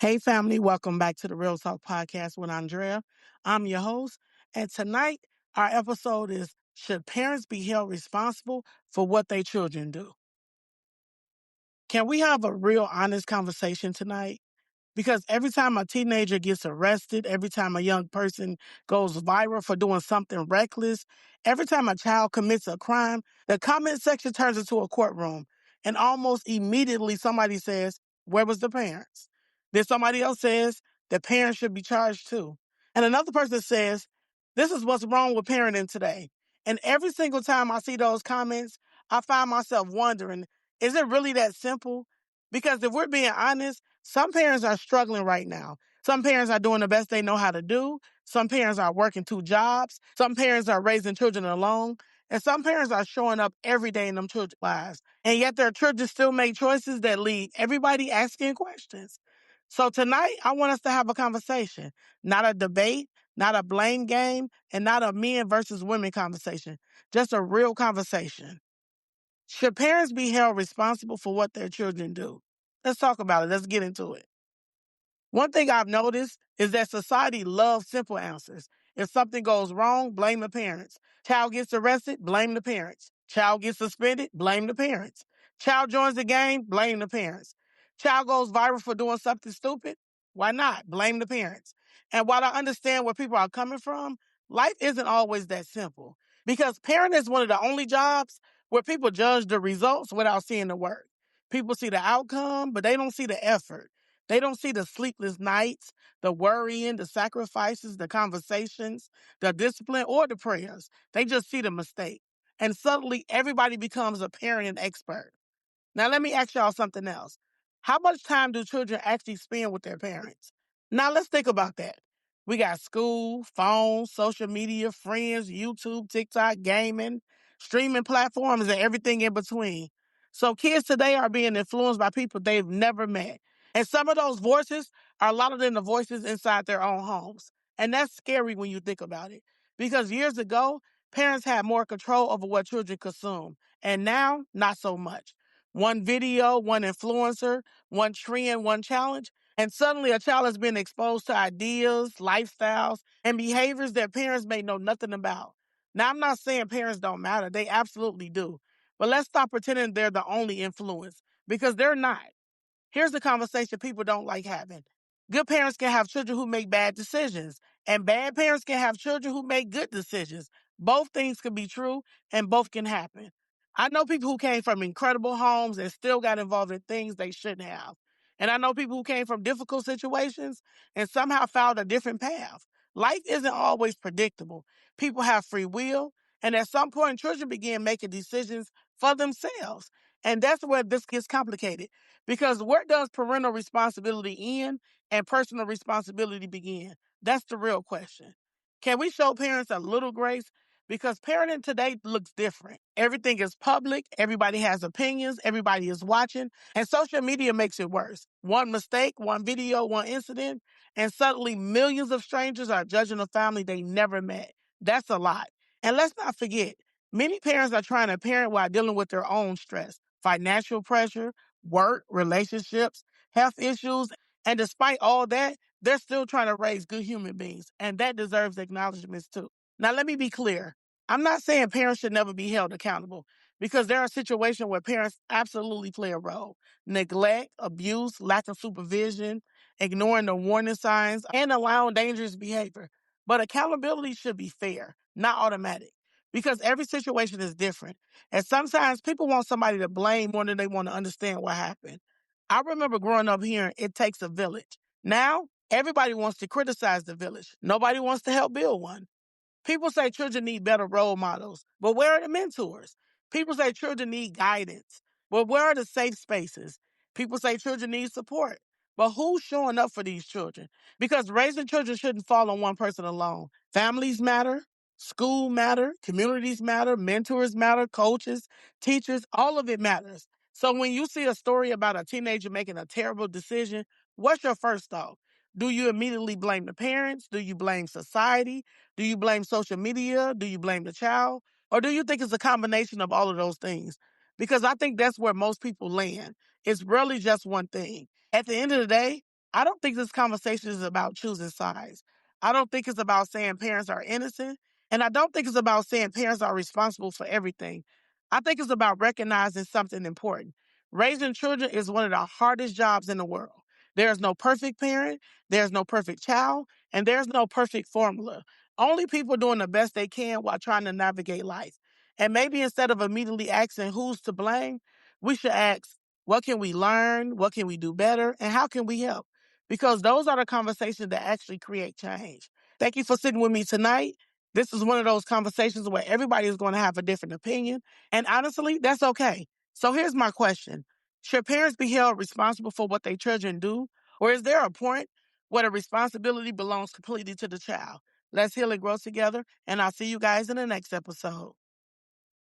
Hey, family, welcome back to the Real Talk Podcast with Andrea. I'm your host, and tonight our episode is Should Parents Be Held Responsible for What Their Children Do? Can we have a real honest conversation tonight? Because every time a teenager gets arrested, every time a young person goes viral for doing something reckless, every time a child commits a crime, the comment section turns into a courtroom. And almost immediately somebody says, where was the parents? Then somebody else says, the parents should be charged too. And another person says, this is what's wrong with parenting today. And every single time I see those comments, I find myself wondering, is it really that simple? Because if we're being honest, some parents are struggling right now. Some parents are doing the best they know how to do. Some parents are working two jobs. Some parents are raising children alone. And some parents are showing up every day in them children's lives. And yet their children still make choices that leave everybody asking questions. So tonight, I want us to have a conversation, not a debate, not a blame game, and not a men versus women conversation, just a real conversation. Should parents be held responsible for what their children do? Let's talk about it. Let's get into it. One thing I've noticed is that society loves simple answers. If something goes wrong, blame the parents. Child gets arrested, blame the parents. Child gets suspended, blame the parents. Child joins the game, blame the parents. Child goes viral for doing something stupid, why not? Blame the parents. And while I understand where people are coming from, life isn't always that simple. Because parenting is one of the only jobs where people judge the results without seeing the work. People see the outcome, but they don't see the effort. They don't see the sleepless nights, the worrying, the sacrifices, the conversations, the discipline, or the prayers. They just see the mistake. And suddenly everybody becomes a parenting expert. Now, let me ask y'all something else. How much time do children actually spend with their parents? Now, let's think about that. We got school, phones, social media, friends, YouTube, TikTok, gaming, streaming platforms, and everything in between. So kids today are being influenced by people they've never met. And some of those voices are louder than the voices inside their own homes. And that's scary when you think about it. Because years ago, parents had more control over what children consume. And now, not so much. One video, one influencer, one trend, one challenge, and suddenly a child has been exposed to ideas, lifestyles, and behaviors that parents may know nothing about. Now, I'm not saying parents don't matter. They absolutely do. But let's stop pretending they're the only influence because they're not. Here's the conversation people don't like having. Good parents can have children who make bad decisions, and bad parents can have children who make good decisions. Both things can be true, and both can happen. I know people who came from incredible homes and still got involved in things they shouldn't have. And I know people who came from difficult situations and somehow found a different path. Life isn't always predictable. People have free will, and at some point, children begin making decisions for themselves. And that's where this gets complicated. Because where does parental responsibility end and personal responsibility begin? That's the real question. Can we show parents a little grace? Because parenting today looks different. Everything is public, everybody has opinions, everybody is watching, and social media makes it worse. One mistake, one video, one incident, and suddenly millions of strangers are judging a family they never met. That's a lot. And let's not forget, many parents are trying to parent while dealing with their own stress, financial pressure, work, relationships, health issues. And despite all that, they're still trying to raise good human beings. And that deserves acknowledgments too. Now, let me be clear. I'm not saying parents should never be held accountable because there are situations where parents absolutely play a role. Neglect, abuse, lack of supervision, ignoring the warning signs, and allowing dangerous behavior. But accountability should be fair, not automatic, because every situation is different. And sometimes people want somebody to blame more than they want to understand what happened. I remember growing up hearing it takes a village. Now, everybody wants to criticize the village. Nobody wants to help build one. People say children need better role models, but where are the mentors? People say children need guidance, but where are the safe spaces? People say children need support, but who's showing up for these children? Because raising children shouldn't fall on one person alone. Families matter, school matter, communities matter, mentors matter, coaches, teachers, all of it matters. So when you see a story about a teenager making a terrible decision, what's your first thought? Do you immediately blame the parents? Do you blame society? Do you blame social media? Do you blame the child? Or do you think it's a combination of all of those things? Because I think that's where most people land. It's rarely just one thing. At the end of the day, I don't think this conversation is about choosing sides. I don't think it's about saying parents are innocent. And I don't think it's about saying parents are responsible for everything. I think it's about recognizing something important. Raising children is one of the hardest jobs in the world. There's no perfect parent, there's no perfect child, and there's no perfect formula. Only people doing the best they can while trying to navigate life. And maybe instead of immediately asking who's to blame, we should ask, what can we learn? What can we do better? And how can we help? Because those are the conversations that actually create change. Thank you for sitting with me tonight. This is one of those conversations where everybody is going to have a different opinion. And honestly, that's okay. So here's my question. Should parents be held responsible for what their children do? Or is there a point where the responsibility belongs completely to the child? Let's heal and grow together. And I'll see you guys in the next episode.